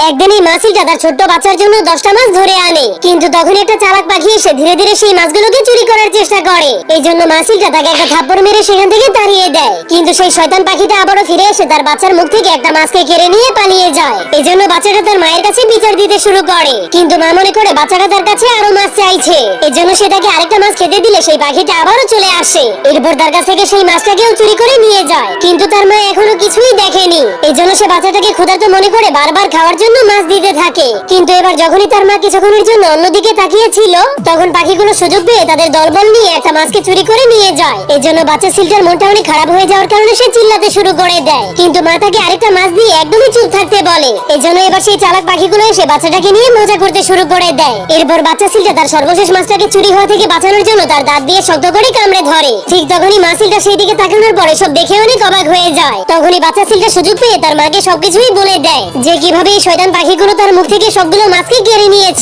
একদিনই মাছিটা তার ছোট্ট বাচ্চার জন্য 10টা মাছ ধরে আনে, কিন্তু তখন একটা চালাক পাখি এসে ধীরে ধীরে সেই মাছগুলোকে চুরি করার চেষ্টা করে। এই জন্য মাছিটা তাকে একটা থাপ্পড় মেরে সেখান থেকে তাড়িয়ে দেয়। কিন্তু সেই শয়তান পাখিটা আবারও ফিরে এসে তার বাচ্চার মুখ থেকে একটা মাছকে কেড়ে নিয়ে পালিয়ে যায়। এই জন্য বাচ্চাটা তার মায়ের কাছে বিচার দিতে শুরু করে, কিন্তু মা মনে করে বাচ্চাটা তার কাছে আরো মাছ চাইছে। এই জন্য সে তাকে আরেকটা মাছ খেতে দিলে সেই পাখিটা আবারও চলে আসে। এরপর তার কাছ থেকে সেই মাছটাকেও চুরি করে নিয়ে যায়, কিন্তু তার মা এখনো কিছুই দেখেনি। এই জন্য সে বাচ্চাটাকে ক্ষুধার্ত মনে করে বারবার খাওয়ার জন্য মাছ দিতে থাকে। কিন্তু এবার যখনই তার মা কিছুক্ষণের জন্য অন্যদিকে তাকিয়েছিল, তখন পাখিগুলো সুযোগ পেয়ে তাদের দলবল নিয়ে একটা মাছকে চুরি করে নিয়ে যায়। এই জন্য বাচ্চা সিলটার মনটা অনেক খারাপ হয়ে যাওয়ার কারণে সে চিল্লাতে শুরু করে দেয়, কিন্তু মা তাকে আরেকটা মাছ দিয়ে একদমই চুপ থাকতে বলে। এই জন্য এবার সেই চালাক পাখিগুলো এসে বাচ্চাটাকে নিয়ে মজা করতে শুরু করে দেয়। এরপর বাচ্চা সিলটা তার সর্বশেষ মাছটাকে চুরি হওয়া থেকে বাঁচানোর জন্য তার দাঁত দিয়ে শক্ত করে কামড়ে ধরে। ঠিক তখনই মা সিলটা সেই দিকে তাকানোর পরে সব দেখে অনেক অবাক হয়ে যায়। তখনই বাচ্চা সিলটা সুযোগ পেয়ে তার মাকে সবকিছুই বলে দেয় যে কিভাবে এই শয়তান পাখিগুলো তার মুখ থেকে সবগুলো মাছকে কেড়ে নিয়েছে।